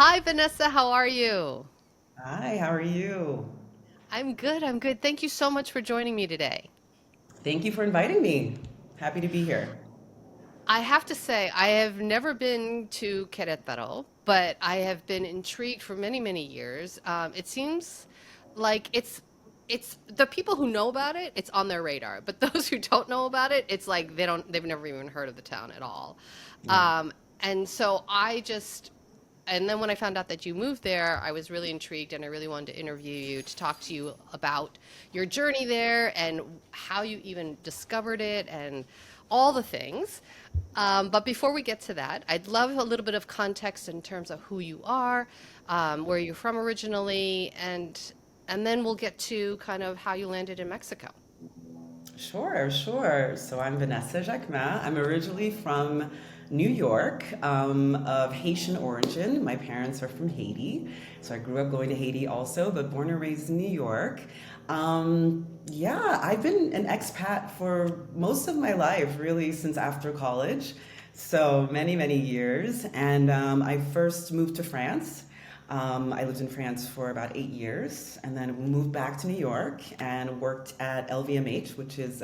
Hi, Vanessa. How are you? Hi, how are you? I'm good. I'm good. Thank you so much for joining me today. Thank you for inviting me. Happy to be here. I have to say, I have never been to Querétaro, but I have been intrigued for many, many years. It seems like it's the people who know about it, it's on their radar, but those who don't know about it, it's like they've never even heard of the town at all. Yeah. Um, and so I just And then when I found out that you moved there, I was really intrigued and I really wanted to interview you to talk to you about your journey there and how you even discovered it and all the things. But before we get to that, I'd love a little bit of context in terms of who you are, where you're from originally, and then we'll get to kind of how you landed in Mexico. Sure. So I'm Vanessa Jacquemin. I'm originally from New York, of Haitian origin. My parents are from Haiti. So I grew up going to Haiti also, but born and raised in New York. Yeah, I've been an expat for most of my life, really, since after college. So many years. And I first moved to France. I lived in France for about 8 years and then moved back to New York and worked at LVMH, which is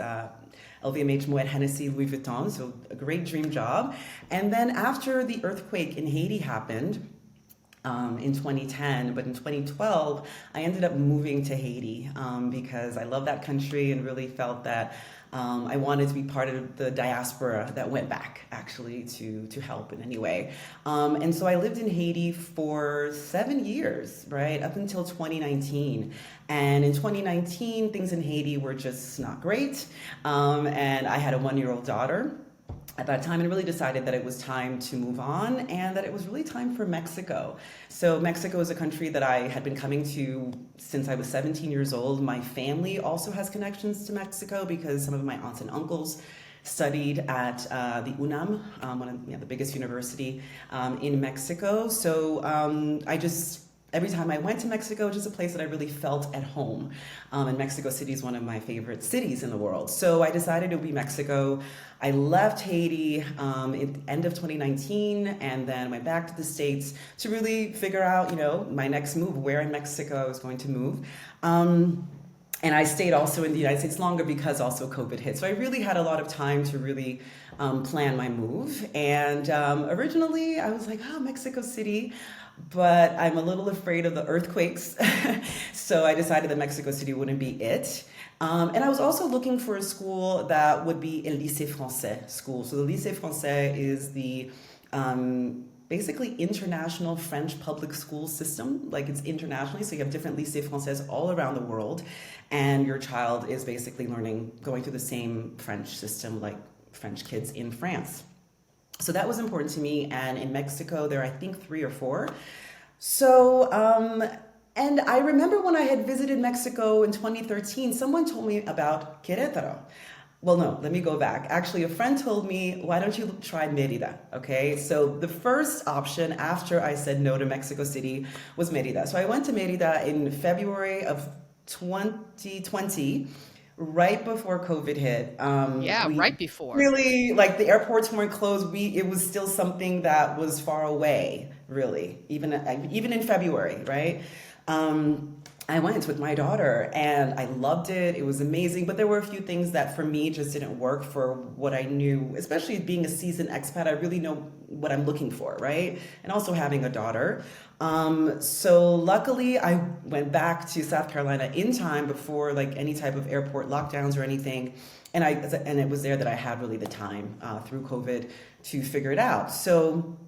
LVMH Moet Hennessy Louis Vuitton. So a great dream job. And then after the earthquake in Haiti happened, in 2010, but in 2012, I ended up moving to Haiti because I love that country and really felt that I wanted to be part of the diaspora that went back actually to help in any way. And so I lived in Haiti for 7 years, right, up until 2019. And in 2019, things in Haiti were just not great. And I had a 1 year old daughter at that time and really decided that it was time to move on and that it was really time for Mexico. So Mexico is a country that I had been coming to since I was 17 years old. My family also has connections to Mexico because some of my aunts and uncles studied at the UNAM, one of the biggest university in Mexico. So I just every time I went to Mexico, it's just a place that I really felt at home. And Mexico City is one of my favorite cities in the world. So I decided it would be Mexico. I left Haiti at the end of 2019 and then went back to the States to really figure out, my next move, where in Mexico I was going to move. And I stayed also in the United States longer because also COVID hit. So I really had a lot of time to really plan my move. And originally I was like, oh, Mexico City. But I'm a little afraid of the earthquakes. So I decided that Mexico City wouldn't be it. And I was also looking for a school that would be a lycée français school. So the lycée français is the basically international French public school system. Like it's internationally, so you have different lycées français all around the world, and your child is basically going through the same French system like French kids in France. So that was important to me. And in Mexico, there are, I think, three or four. So, and I remember when I had visited Mexico in 2013, someone told me about Querétaro. Well, no, let me go back. Actually, a friend told me, why don't you try Mérida? Okay, so the first option after I said no to Mexico City was Mérida. So I went to Mérida in February of 2020, right before COVID hit. Yeah, We right before. really, like, the airports weren't closed. It was still something that was far away, really, even in February, right? I went with my daughter and I loved it. It was amazing. But there were a few things that for me just didn't work for what I knew, especially being a seasoned expat. I really know what I'm looking for, right? And also having a daughter. So luckily I went back to South Carolina in time before like any type of airport lockdowns or anything. And it was there that I had really the time through COVID to figure it out. So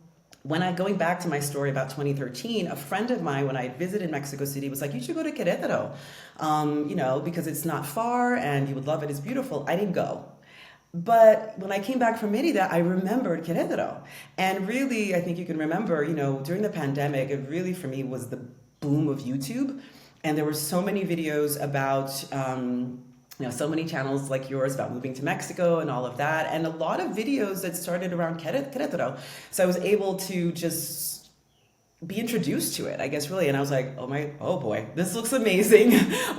when I going back to my story about 2013, a friend of mine, when I visited Mexico City, was like, "You should go to Querétaro, because it's not far and you would love it. It's beautiful." I didn't go. But when I came back from Merida, I remembered Querétaro. And really, I think you can remember, during the pandemic, it really for me was the boom of YouTube. And there were so many videos about, so many channels like yours about moving to Mexico and all of that. And a lot of videos that started around Querétaro. So I was able to just be introduced to it, I guess, really. And I was like, oh boy, this looks amazing.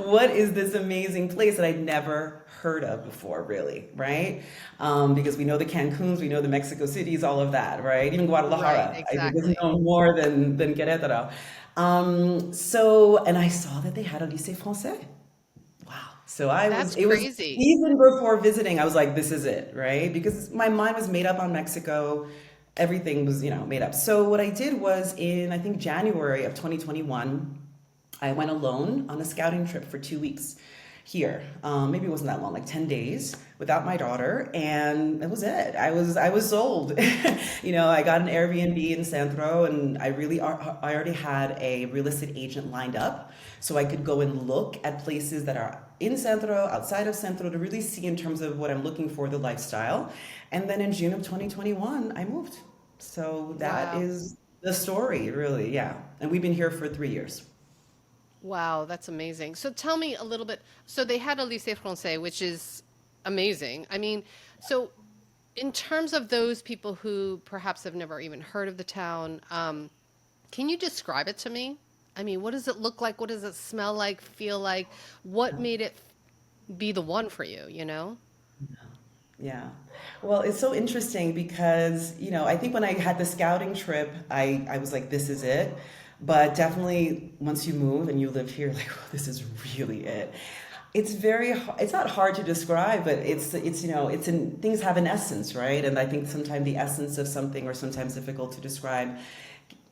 What is this amazing place that I'd never heard of before, really, right? Because we know the Cancuns, we know the Mexico Cities, all of that, right? Even Right, Guadalajara, I think is exactly. known more than Querétaro. And I saw that they had a lycée français. Wow. That's It was crazy. even before visiting, I was like, this is it, right? Because my mind was made up on Mexico. Everything was, made up. So what I did was in, I think, January of 2021, I went alone on a scouting trip for 2 weeks here. Maybe it wasn't that long, like 10 days without my daughter. And that was it. I was sold. I got an Airbnb in Centro and I already had a real estate agent lined up. So I could go and look at places that are in Centro, outside of Centro to really see in terms of what I'm looking for, the lifestyle. And then in June of 2021, I moved. So that Wow. is the story, really. Yeah. And we've been here for 3 years. Wow, that's amazing. So tell me a little bit. So they had a lycée français, which is amazing. I mean, so in terms of those people who perhaps have never even heard of the town, can you describe it to me? I mean, what does it look like? What does it smell like, feel like? What made it be the one for you, you know? Yeah. Well, it's so interesting because, I think when I had the scouting trip, I was like, this is it. But definitely once you move and you live here, like, oh, this is really it. It's not hard to describe, but things have an essence, right? And I think sometimes the essence of something are sometimes difficult to describe.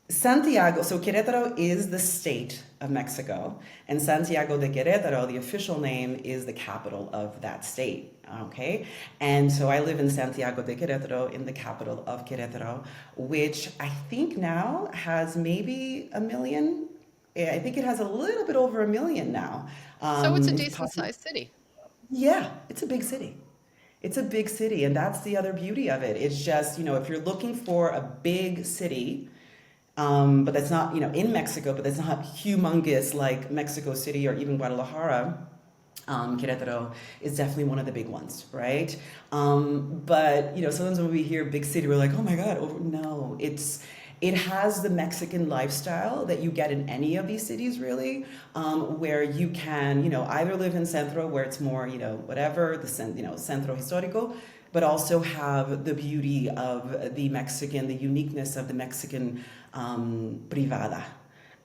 Santiago, so Querétaro is the state of Mexico, and Santiago de Querétaro, the official name, is the capital of that state. Okay, and so I live in Santiago de Querétaro, in the capital of Querétaro, which I think now has maybe a million. Yeah, I think it has a little bit over a million now. So it's a It's decent probably, sized city. yeah, it's a big city. It's a big city, and that's the other beauty of it. It's just, if you're looking for a big city, but that's not, in Mexico, but that's not humongous like Mexico City or even Guadalajara. Querétaro is definitely one of the big ones, right? But sometimes when we hear big city, we're like, oh my God, no, it has the Mexican lifestyle that you get in any of these cities, really, where you can, either live in Centro, where it's more, whatever, Centro Histórico, but also have the beauty of the uniqueness of the Mexican privada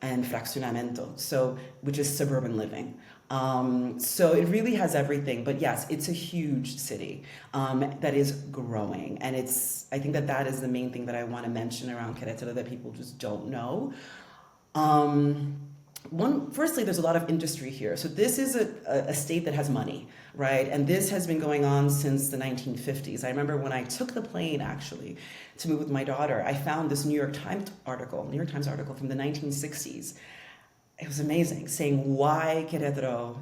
and fraccionamiento, so which is suburban living. So it really has everything, but yes, it's a huge city that is growing, and I think that is the main thing that I want to mention around Querétaro that people just don't know. Um, Firstly, there's a lot of industry here. So this is a state that has money, right? And this has been going on since the 1950s. I remember when I took the plane actually to move with my daughter, I found this New York Times article from the 1960s. It was amazing, saying why Querétaro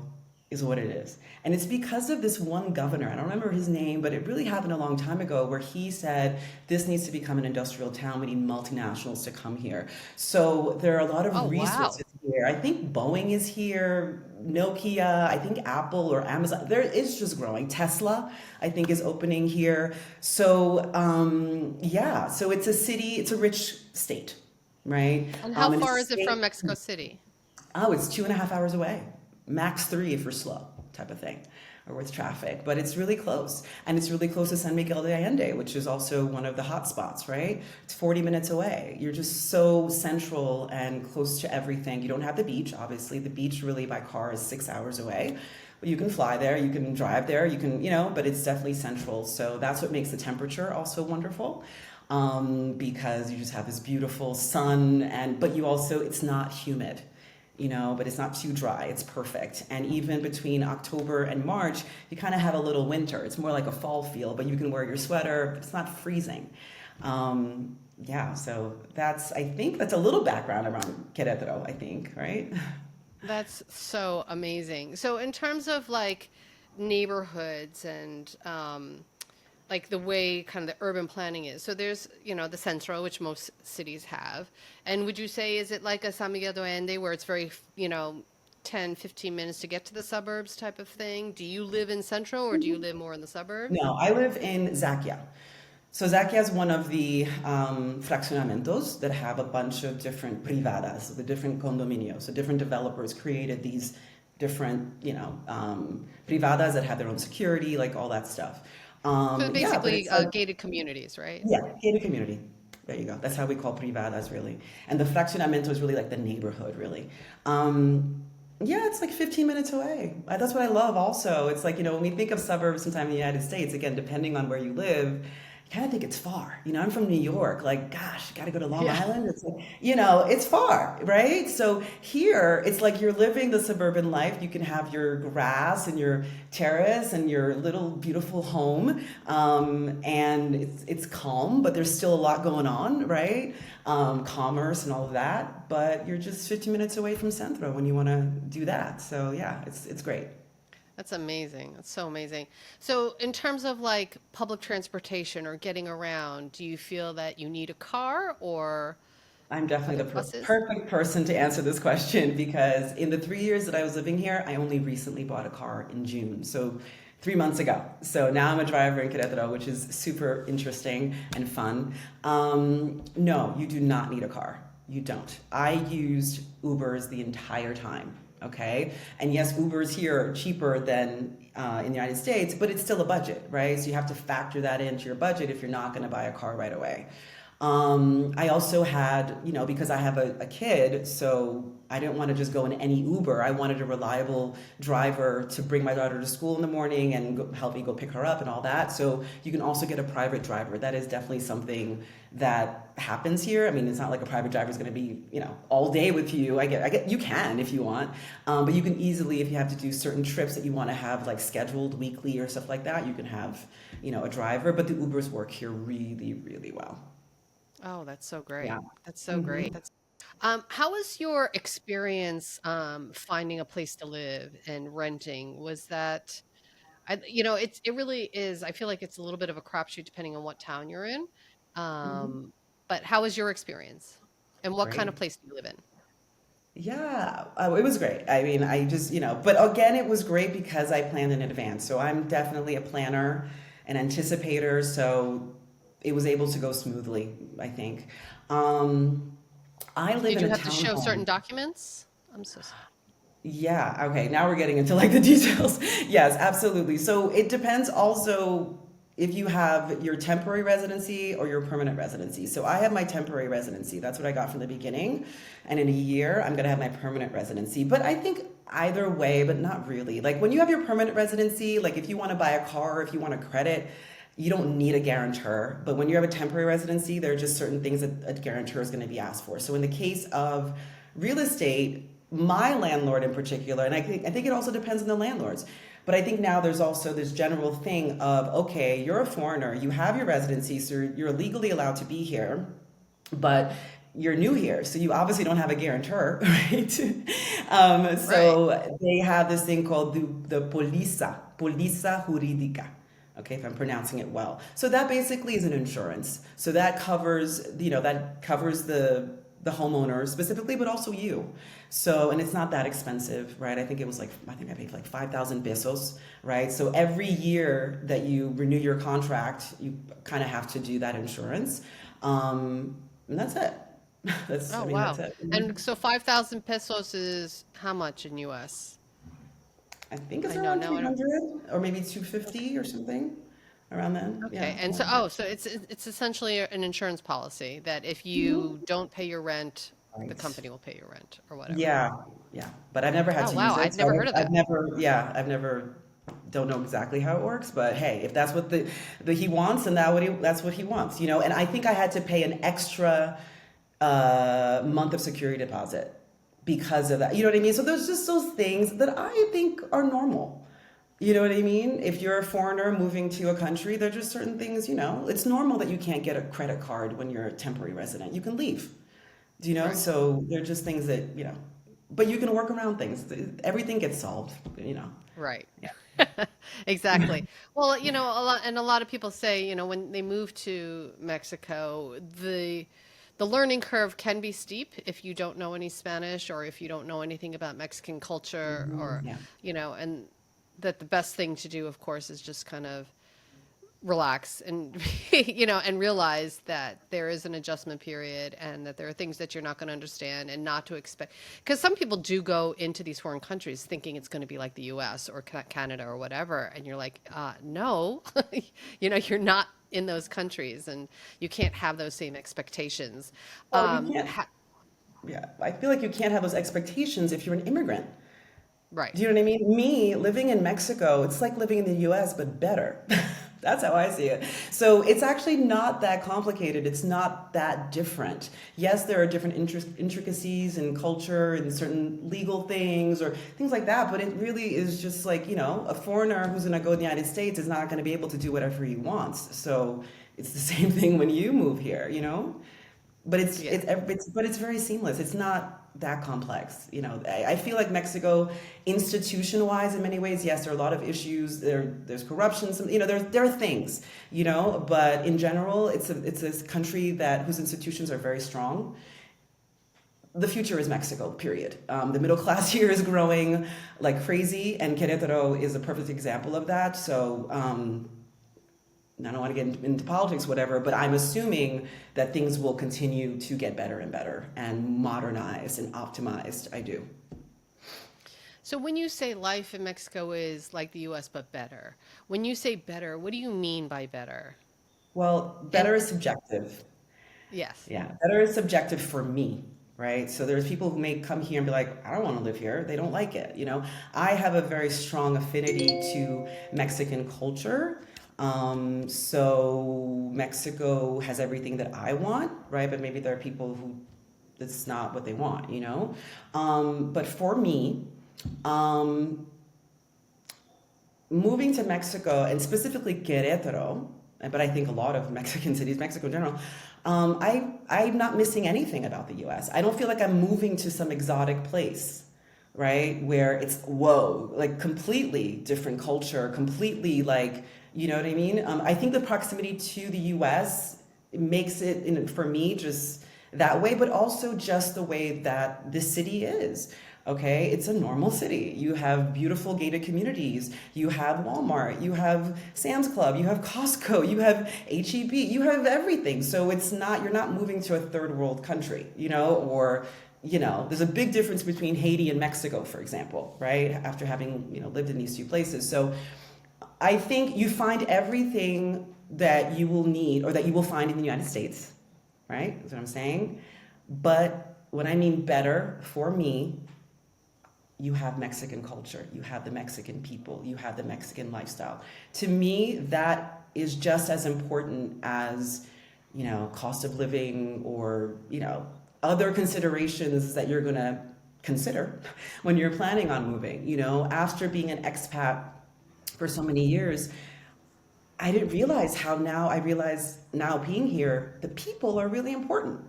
is what it is. And it's because of this one governor, I don't remember his name, but it really happened a long time ago, where he said, this needs to become an industrial town. We need multinationals to come here. So there are a lot Oh, of wow. resources here. I think Boeing is here, Nokia, I think Apple or Amazon. It's just growing. Tesla, I think, is opening here. So, yeah, so it's a city, it's a rich state, right? And how And it's far a is it from state. Mexico City? Oh, it's 2.5 hours away, max three if you're slow, type of thing, or with traffic. But it's really close, and it's really close to San Miguel de Allende, which is also one of the hot spots. Right? It's 40 minutes away. You're just so central and close to everything. You don't have the beach, obviously. The beach really by car is 6 hours away. But you can fly there, you can drive there, you can, but it's definitely central. So that's what makes the temperature also wonderful. Because you just have this beautiful sun, but it's not humid, but it's not too dry. It's perfect. And even between October and March, you kind of have a little winter. It's more like a fall feel, but you can wear your sweater. It's not freezing. Yeah, so I think that's a little background around Querétaro, I think, right? That's so amazing. So in terms of like neighborhoods and like the way kind of the urban planning is. So there's, the centro, which most cities have. And would you say, is it like a San Miguel de Allende where it's very, 10, 15 minutes to get to the suburbs type of thing? Do you live in centro or do you live more in the suburbs? No, I live in Zakia. So Zakia is one of the fraccionamentos that have a bunch of different privadas, the different condominios. So different developers created these different, privadas that have their own security, like all that stuff. So Yeah, but basically, it's like, gated communities, right? yeah, gated community. There you go. That's how we call privadas, really. And the fraccionamento is really like the neighborhood, really. Yeah, it's like 15 minutes away. That's what I love also. It's like, when we think of suburbs sometime in the United States, again, depending on where you live, you kind of think it's far. I'm from New York. Like, gosh, got to go to Long Yeah. Island. It's like, it's far, right? So here, it's like you're living the suburban life. You can have your grass and your terrace and your little beautiful home, and it's calm, but there's still a lot going on, right? Commerce and all of that. But you're just 15 minutes away from Centro when you want to do that. So yeah, it's great. That's amazing. That's so amazing. So, in terms of like public transportation or getting around, do you feel that you need a car or I'm are definitely there the buses? perfect person to answer this question because in the 3 years that I was living here, I only recently bought a car in June. So 3 months ago. So now I'm a driver in Querétaro, which is super interesting and fun. No, you do not need a car. You don't. I used Ubers the entire time. Okay. And yes, Ubers here are cheaper than in the United States, but it's still a budget, right? So you have to factor that into your budget if you're not going to buy a car right away. I also had, because I have a kid, so I didn't want to just go in any Uber. I wanted a reliable driver to bring my daughter to school in the morning and help me go pick her up and all that. So you can also get a private driver. That is definitely something that happens here. I mean, it's not like a private driver is going to be, all day with you. I get, you can if you want, but you can easily, if you have to do certain trips that you want to have like scheduled weekly or stuff like that, you can have, a driver. But the Ubers work here really, really well. Oh, that's so great. Yeah. That's so great. hmm How was your experience finding a place to live and renting? Was that, it really is. I feel like it's a little bit of a crapshoot depending on what town you're in. hmm Um, but how was your experience? And what kind of Great. place do you live in? Yeah, it was great. I mean, I just, but again, it was great because I planned in advance. So I'm definitely a planner, an anticipator. So it was able to go smoothly, I think. Um, I live Did in you a have to show certain townhome. documents? I'm so sorry. Yeah, okay. Now we're getting into like the details. Yes, absolutely. So it depends also if you have your temporary residency or your permanent residency. So I have my temporary residency. That's what I got from the beginning. And in a year, I'm going to have my permanent residency. But I think either way, but not really. Like when you have your permanent residency, like if you want to buy a car, if you want a credit, you don't need a guarantor. But when you have a temporary residency, there are just certain things that a guarantor is going to be asked for. So in the case of real estate, my landlord in particular, and I think it also depends on the landlords. But I think now there's also this general thing of, okay, you're a foreigner, you have your residency, so you're legally allowed to be here, but you're new here, so you obviously don't have a guarantor, right? Right. So they have this thing called the polisa jurídica. Okay, if I'm pronouncing it well. So that basically is an insurance. So that covers the homeowner specifically, but also you. So, and it's not that expensive, right? I think I paid like 5,000 pesos, right? So every year that you renew your contract, you kind of have to do that insurance. And that's it. Oh, That's wow. it. And so 5,000 pesos is how much in US? I think it's I know around now I don't. 300 or maybe Okay. 250 or something around then. Yeah. Okay. And so, oh, so it's essentially an insurance policy that if you Mhm. don't pay your rent, the Right. company will pay your rent or whatever. Yeah, yeah, but I've never had Oh, to wow. use it, I'd so never heard of that. don't know exactly how it works, but hey, if that's what the he wants, and that's what he wants, and I think I had to pay an extra month of security deposit because of that. You know what I mean? So there's just those things that I think are normal. You know what I mean? If you're a foreigner moving to a country, there are just certain things, it's normal that you can't get a credit card when you're a temporary resident. You can leave. Right. So they're just things that, but you can work around things. Everything gets solved. Right. Yeah. Exactly. Well, a lot of people say, when they move to Mexico, the learning curve can be steep if you don't know any Spanish or if you don't know anything about Mexican culture or, Yeah. and that the best thing to do, of course, is just kind of relax and and realize that there is an adjustment period and that there are things that you're not going to understand and not to expect, because some people do go into these foreign countries thinking it's going to be like the US or Canada or whatever, and you're like, no. You're not in those countries, and you can't have those same expectations. Well, you can't. Ha- Yeah, I feel like you can't have those expectations if you're an immigrant. right. Do you know what I mean? Me living in Mexico, it's like living in the US, but better. That's how I see it. So it's actually not that complicated. It's not that different. Yes, there are different intricacies in culture and certain legal things or things like that, but it really is just like, a foreigner who's going to go to the United States is not going to be able to do whatever he wants. So it's the same thing when you move here. But Yeah. it's very seamless. It's not that complex. I feel like Mexico, institution wise, in many ways, yes, there are a lot of issues. There's corruption. There are things. But in general, it's a country whose institutions are very strong. The future is Mexico, period. The middle class here is growing like crazy, and Querétaro is a perfect example of that. So I don't want to get into politics, whatever, but I'm assuming that things will continue to get better and better and modernized and optimized. I do. So when you say life in Mexico is like the US but better, when you say better, what do you mean by better? Well, And better is subjective. yes. Yeah, better is subjective for me, right? So there's people who may come here and be like, I don't want to live here. They don't like it. I have a very strong affinity to Mexican culture. So Mexico has everything that I want, right? But maybe there are people who that's not what they want. But for me, um, moving to Mexico and specifically Querétaro, but I think a lot of Mexican cities, Mexico in general, I'm not missing anything about the U.S. I don't feel like I'm moving to some exotic place, right? Where it's whoa, like completely different culture, completely like, you know what I mean? I think the proximity to the U.S. makes it, for me, just that way, but also just the way that the city is. Okay, it's a normal city. You have beautiful gated communities. You have Walmart. You have Sam's Club. You have Costco. You have HEB. You have everything. So you're not moving to a third world country, or there's a big difference between Haiti and Mexico, for example, right? After having, lived in these two places. So I think you find everything that you will need or that you will find in the United States, right? That's what I'm saying. But when I mean better for me, you have Mexican culture, you have the Mexican people, you have the Mexican lifestyle. To me, that is just as important as, cost of living or, other considerations that you're going to consider when you're planning on moving. After being an expat for so many years, I didn't realize how I realize now being here, the people are really important,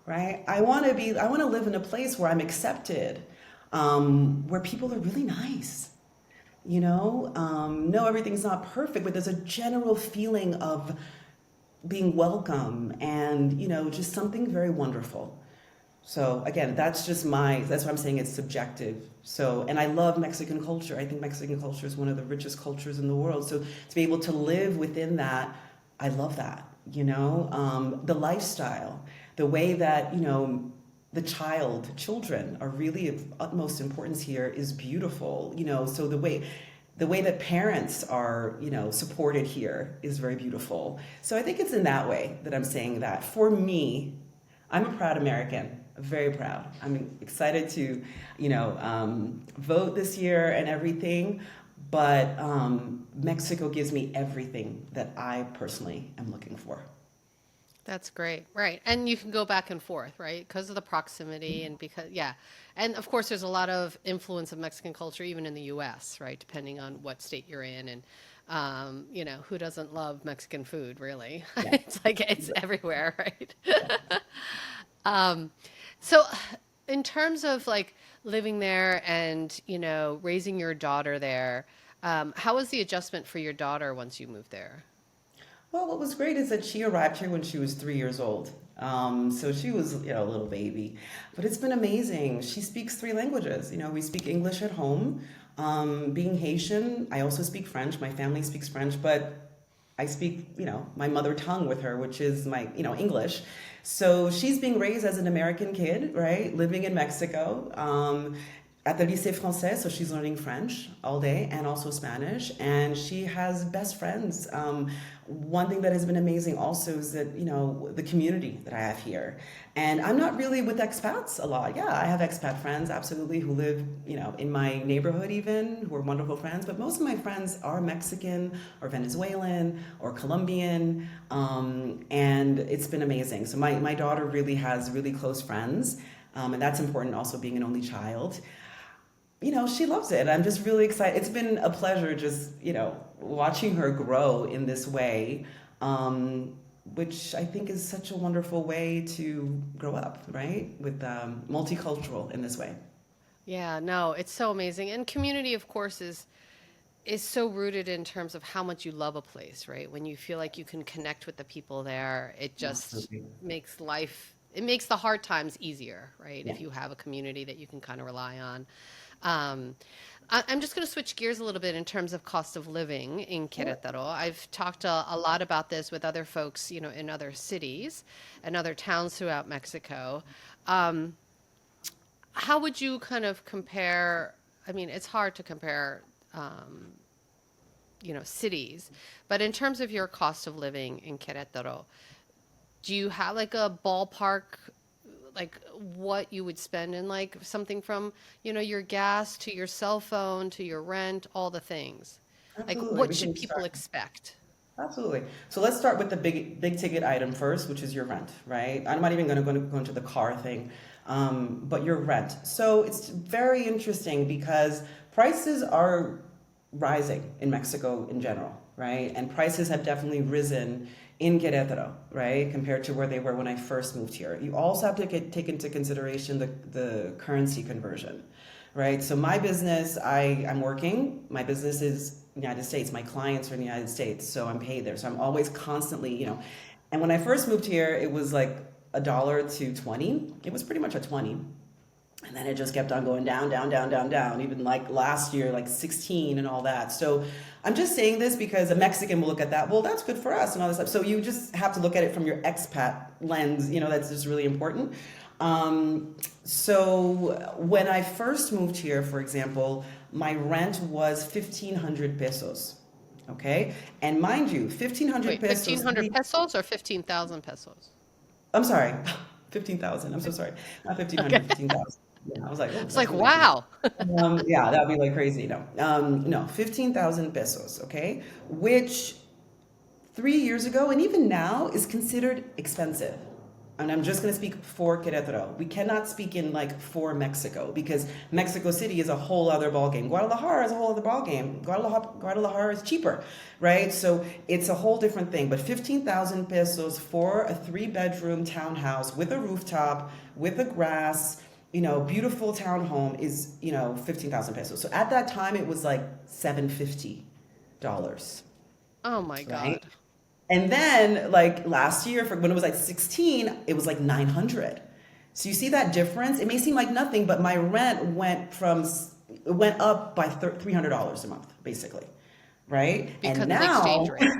right? I want to live in a place where I'm accepted, where people are really nice. No, everything's not perfect, but there's a general feeling of being welcome and, just something very wonderful. So again, that's why I'm saying it's subjective. So, and I love Mexican culture. I think Mexican culture is one of the richest cultures in the world. So to be able to live within that, I love that, the lifestyle, the way that, children are really of utmost importance here is beautiful, so the way that parents are, supported here is very beautiful. So I think it's in that way that I'm saying that. For me, I'm a proud American, very proud. I'm excited to, vote this year and everything, but Mexico gives me everything that I personally am looking for. That's great. Right. And you can go back and forth, right? Because of the proximity and because, yeah. And of course, there's a lot of influence of Mexican culture, even in the US, right? Depending on what state you're in. And, who doesn't love Mexican food, really? Yeah. It's like it's everywhere, right? Um, so, in terms of like living there and, raising your daughter there, how was the adjustment for your daughter once you moved there? Well, what was great is that she arrived here when she was 3 years old. So she was, a little baby. But it's been amazing. She speaks three languages. We speak English at home. Being Haitian, I also speak French. My family speaks French, but I speak, my mother tongue with her, which is my, English. So she's being raised as an American kid, right? Living in Mexico, at the Lycée Français. So she's learning French all day and also Spanish. And she has best friends. One thing that has been amazing also is that, the community that I have here. And I'm not really with expats a lot. Yeah, I have expat friends, absolutely, who live, in my neighborhood even, who are wonderful friends. But most of my friends are Mexican or Venezuelan or Colombian. And it's been amazing. So my daughter really has really close friends. And that's important also being an only child. She loves it. I'm just really excited. It's been a pleasure just, watching her grow in this way, which I think is such a wonderful way to grow up, right? With multicultural in this way. Yeah, no, it's so amazing. And community, of course, is so rooted in terms of how much you love a place, right? When you feel like you can connect with the people there, it just Absolutely. makes it makes the hard times easier, right? Yeah. If you have a community that you can kind of rely on. Um, I'm just going to switch gears a little bit in terms of cost of living in Sure. Querétaro. I've talked a lot about this with other folks, in other cities and other towns throughout Mexico. Um, how would you kind of compare? I mean, it's hard to compare, um, cities, but in terms of your cost of living in Querétaro, do you have like a ballpark, like what you would spend in like something from, your gas to your cell phone to your rent, all the things? Like Absolutely. what We should can people start. expect? Absolutely. So let's start with the big ticket item first, which is your rent, right? I'm not even going to go into the car thing, but your rent. So it's very interesting because prices are rising in Mexico in general, right? And prices have definitely risen in Querétaro, right, compared to where they were when I first moved here. You also have to take into consideration the currency conversion, right? So my business, I'm working. My business is United States. My clients are in the United States, so I'm paid there. So I'm always constantly, And when I first moved here, it was like a dollar to 20. It was pretty much a 20. And then it just kept on going down, down, down, down, down. Even like last year, like 16 and all that. So I'm just saying this because a Mexican will look at that. Well, that's good for us and all this stuff. So you just have to look at it from your expat lens. That's just really important. So when I first moved here, for example, my rent was 1,500 pesos. Okay. And mind you, 1,500 Wait, pesos. 1,500 pesos or 15,000 pesos? I'm sorry, 15,000. I'm so sorry. Not Okay. 1,500, 15,000. Yeah, I was like, oh, It's that's like, really expensive. wow. Yeah, that'd be like crazy. No, 15,000 pesos, okay? Which 3 years ago and even now is considered expensive. And I'm just going to speak for Querétaro. We cannot speak in like for Mexico because Mexico City is a whole other ballgame. Guadalajara is a whole other ballgame. Guadalajara is cheaper, right? So it's a whole different thing. But 15,000 pesos for a 3-bedroom townhouse with a rooftop, with a grass, beautiful townhome is, 15,000 pesos. So at that time it was like $750, Oh my right? God. And then like last year for when it was like 16, it was like 900. So you see that difference? It may seem like nothing, but my rent it went up by $300 a month, basically. Right? Because And of the exchange now, rate.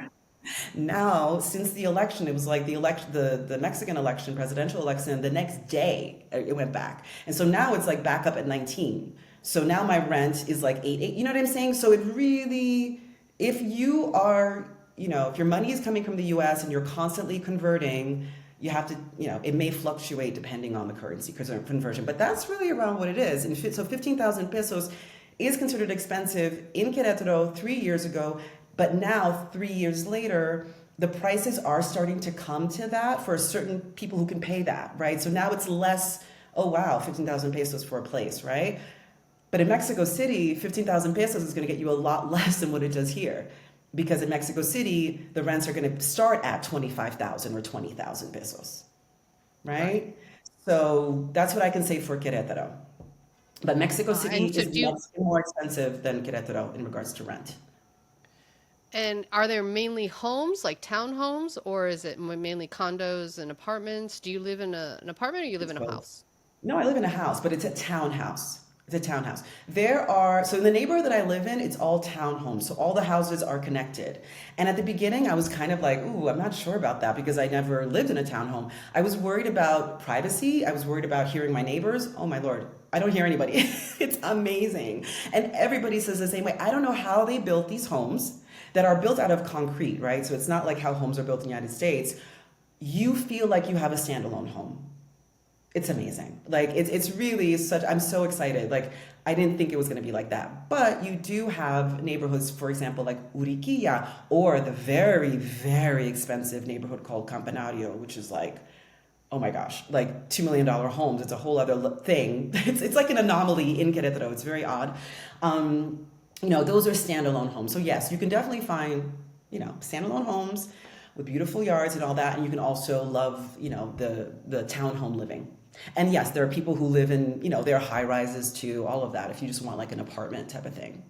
now since the election, it was like the Mexican election, presidential election, the next day it went back. And so now it's like back up at 19. So now my rent is like 8. You know what I'm saying? So it really, if you are, if your money is coming from the US and you're constantly converting, you have to, it may fluctuate depending on the currency conversion, but that's really around what it is. And so 15,000 pesos is considered expensive in Querétaro 3 years ago, but now 3 years later, the prices are starting to come to that for certain people who can pay that, right? So now it's less, oh wow, 15,000 pesos for a place, right? But in Mexico City, 15,000 pesos is going to get you a lot less than what it does here. Because in Mexico City, the rents are going to start at 25,000 or 20,000 pesos, Right. right? So that's what I can say for Querétaro. But Mexico City And so is much more expensive than Querétaro in regards to rent. and are there mainly homes, like townhomes, or is it mainly condos and apartments? Do you live in an apartment or you live It's in a both. house? No, I live in a house, but it's a townhouse. It's a townhouse. So in the neighborhood that I live in, it's all townhomes. So all the houses are connected. And at the beginning, I was kind of like, ooh, I'm not sure about that because I never lived in a townhome. I was worried about privacy. I was worried about hearing my neighbors. Oh my Lord, I don't hear anybody. It's amazing. And everybody says the same way. I don't know how they built these homes that are built out of concrete, right? So it's not like how homes are built in the United States. You feel like you have a standalone home. It's amazing. Like it's really such, I'm so excited. Like I didn't think it was going to be like that. But you do have neighborhoods, for example, like Uriquilla or the very, very expensive neighborhood called Campanario, which is like, oh my gosh, like $2 million homes. It's a whole other thing. It's like an anomaly in Querétaro. It's very odd. Those are standalone homes. So yes, you can definitely find, standalone homes with beautiful yards and all that. And you can also love, the townhome living. And yes, there are people who live in, there are high rises too, all of that, if you just want like an apartment type of thing.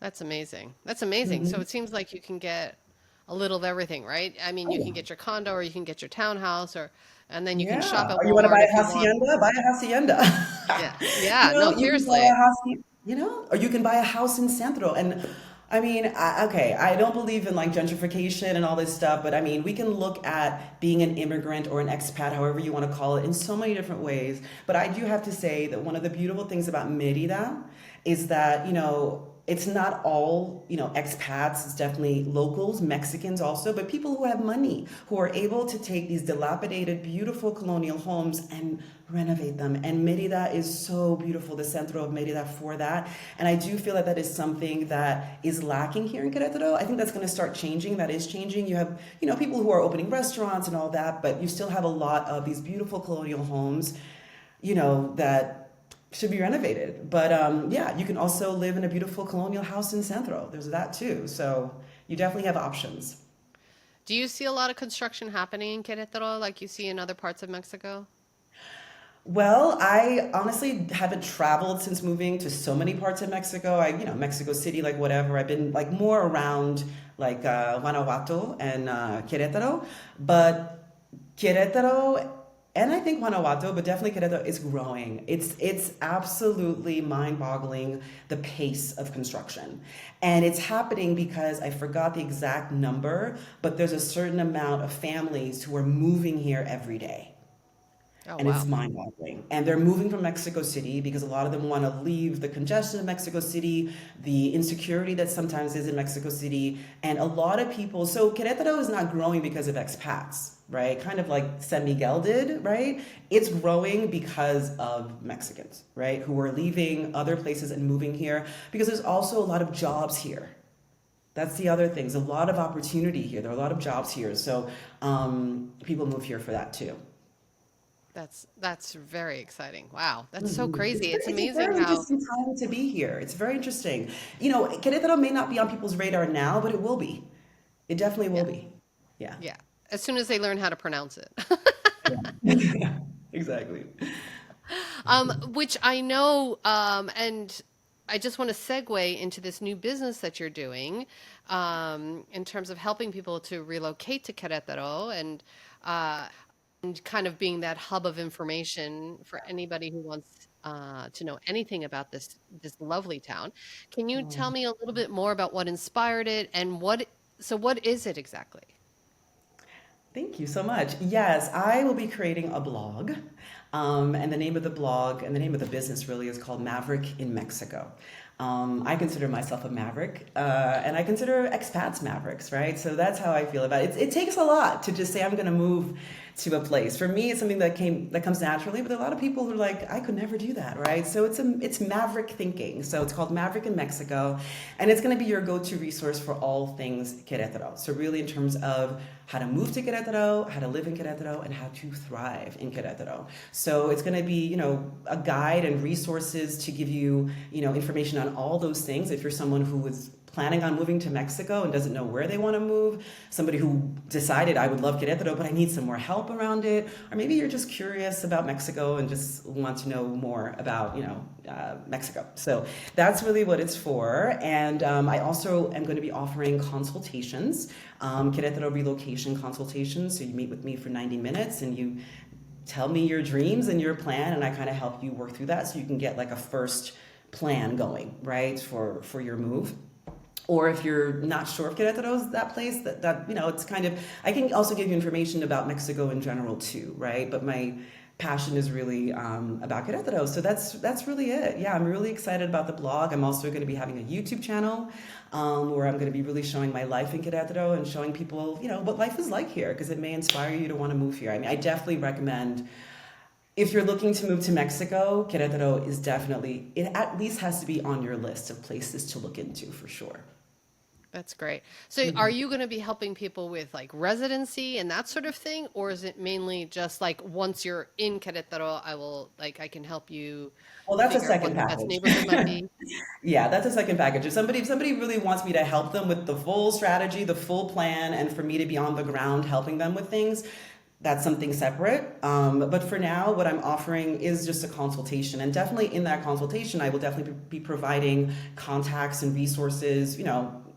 That's amazing. That's amazing. So it seems like you can get a little of everything, right? I mean, you can Oh, get your condo or you can get your townhouse and then you can shop yeah. at Or you want to buy Walmart if a you want. hacienda? Buy a hacienda. Yeah. Yeah. No, You can buy a seriously. house, or you can buy a house in Centro. And I mean, okay, I don't believe in like gentrification and all this stuff, but I mean, we can look at being an immigrant or an expat, however you want to call it, in so many different ways. But I do have to say that one of the beautiful things about Merida is that, it's not all, expats, it's definitely locals, Mexicans also, but people who have money, who are able to take these dilapidated, beautiful colonial homes and renovate them. And Merida is so beautiful, the centro of Merida for that. And I do feel that that is something that is lacking here in Querétaro. I think that's going to start changing. That is changing. You have, people who are opening restaurants and all that, but you still have a lot of these beautiful colonial homes, that should be renovated. But yeah, you can also live in a beautiful colonial house in Centro. There's that too. So you definitely have options. Do you see a lot of construction happening in Querétaro like you see in other parts of Mexico? Well, I honestly haven't traveled since moving to so many parts of Mexico. Mexico City, like whatever. I've been like more around like Guanajuato and Querétaro, but Querétaro and I think Guanajuato, but definitely Querétaro is growing. It's absolutely mind-boggling the pace of construction. And it's happening because I forgot the exact number, but there's a certain amount of families who are moving here every day. Oh, And it's wow. mind-boggling. And they're moving from Mexico City because a lot of them want to leave the congestion of Mexico City, the insecurity that sometimes is in Mexico City, and a lot of people. So Querétaro is not growing because of expats, right? Kind of like San Miguel did, right? It's growing because of Mexicans, right? Who are leaving other places and moving here because there's also a lot of jobs here. That's the other thing. There's a lot of opportunity here. There are a lot of jobs here. So people move here for that too. That's very exciting. Wow. That's so Mhm. crazy. It's It's a amazing very how, interesting time to be here. It's very interesting. Querétaro may not be on people's radar now, but it will be. It definitely will yeah, be. Yeah. yeah. As soon as they learn how to pronounce it. Yeah. Exactly. Which I know, and I just want to segue into this new business that you're doing, in terms of helping people to relocate to Querétaro and kind of being that hub of information for anybody who wants to know anything about this lovely town. Can you tell me a little bit more about what inspired it and what is it exactly? Thank you so much. Yes, I will be creating a blog. And the name of the blog and the name of the business really is called Maverick in Mexico. I consider myself a maverick, and I consider expats mavericks, right? So that's how I feel about it. It takes a lot to just say I'm going to move to a place. For me, it's something that comes naturally, but there are a lot of people who are like, I could never do that, right? So it's maverick thinking. So it's called Maverick in Mexico, and it's going to be your go-to resource for all things Querétaro. So really, in terms of how to move to Querétaro, how to live in Querétaro, and how to thrive in Querétaro. So it's going to be, a guide and resources to give you, information on all those things. If you're someone who is planning on moving to Mexico and doesn't know where they want to move, somebody who decided I would love Querétaro, but I need some more help around it, or maybe you're just curious about Mexico and just want to know more about, Mexico. So that's really what it's for. And I also am going to be offering consultations, Querétaro relocation consultations. So you meet with me for 90 minutes and you tell me your dreams and your plan, and I kind of help you work through that so you can get like a first plan going, right, for your move. Or if you're not sure if Querétaro is that place, that it's kind of, I can also give you information about Mexico in general too, right? But my passion is really about Querétaro. So that's really it. Yeah, I'm really excited about the blog. I'm also going to be having a YouTube channel where I'm going to be really showing my life in Querétaro and showing people, what life is like here, because it may inspire you to want to move here. I mean, I definitely recommend, if you're looking to move to Mexico, Querétaro is definitely, it at least has to be on your list of places to look into for sure. That's great. So are you going to be helping people with like residency and that sort of thing? Or is it mainly just like once you're in Querétaro, I can help you Well, that's a figure out what second the best package. neighborhood might be? Yeah, that's a second package. If somebody really wants me to help them with the full strategy, the full plan, and for me to be on the ground helping them with things, that's something separate. But for now, what I'm offering is just a consultation. And definitely in that consultation, I will definitely be providing contacts and resources.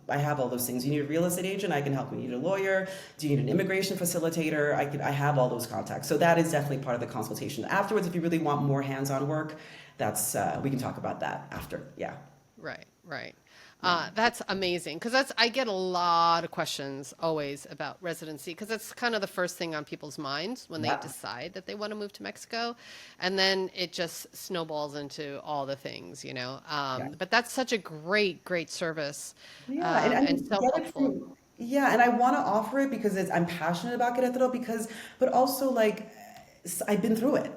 I have all those things. You need a real estate agent, I can help you. You need a lawyer, do you need an immigration facilitator? I have all those contacts. So that is definitely part of the consultation. Afterwards, if you really want more hands-on work, that's we can talk about that after. Yeah. Right. That's amazing, because I get a lot of questions always about residency, because it's kind of the first thing on people's minds when they Yeah. decide that they want to move to Mexico, and then it just snowballs into all the things. Yeah. But that's such a great service, Yeah, and and so get it helpful. from, yeah, and I want to offer it because I'm passionate about Querétaro but also like I've been through it.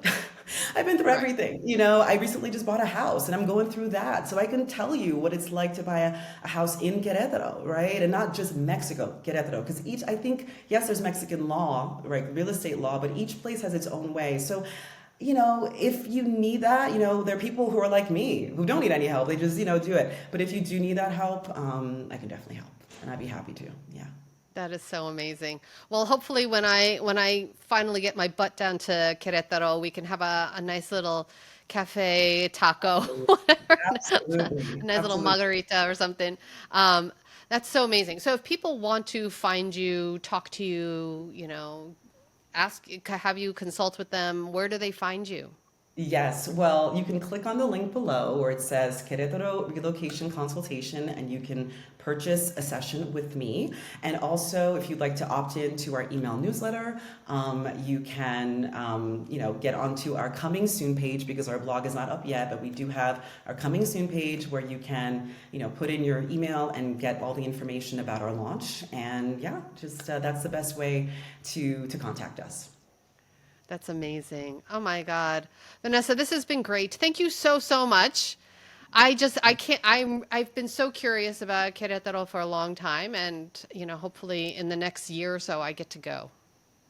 I've been through Right. everything. I recently just bought a house and I'm going through that. So I can tell you what it's like to buy a house in Querétaro, right? And not just Mexico, Querétaro. Because I think, yes, there's Mexican law, right? Real estate law, but each place has its own way. So, if you need that, there are people who are like me who don't need any help. They just, do it. But if you do need that help, I can definitely help. And I'd be happy to. Yeah. That is so amazing. Well, hopefully when I finally get my butt down to Querétaro, we can have a nice little cafe, taco, whatever, Absolutely. a nice little Absolutely. margarita or something. Um, that's so amazing. So if people want to find you, talk to you, have you consult with them, where do they find you? Yes, well, you can click on the link below where it says Querétaro Relocation Consultation, and you can purchase a session with me. And also, if you'd like to opt in to our email newsletter, you can, get onto our Coming Soon page, because our blog is not up yet, but we do have our Coming Soon page where you can, put in your email and get all the information about our launch. And yeah, just that's the best way to contact us. That's amazing. Oh my God. Vanessa, this has been great. Thank you so much. I've been so curious about Querétaro for a long time, and, hopefully in the next year or so I get to go.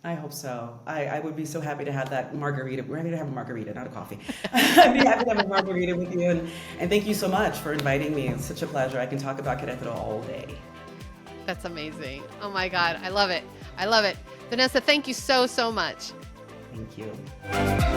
I hope so. I would be so happy to have that margarita. We're happy to have a margarita, not a coffee. I'd be happy to have a margarita with you. And thank you so much for inviting me. It's such a pleasure. I can talk about Querétaro all day. That's amazing. Oh my God. I love it. I love it. Vanessa, thank you so much. Thank you.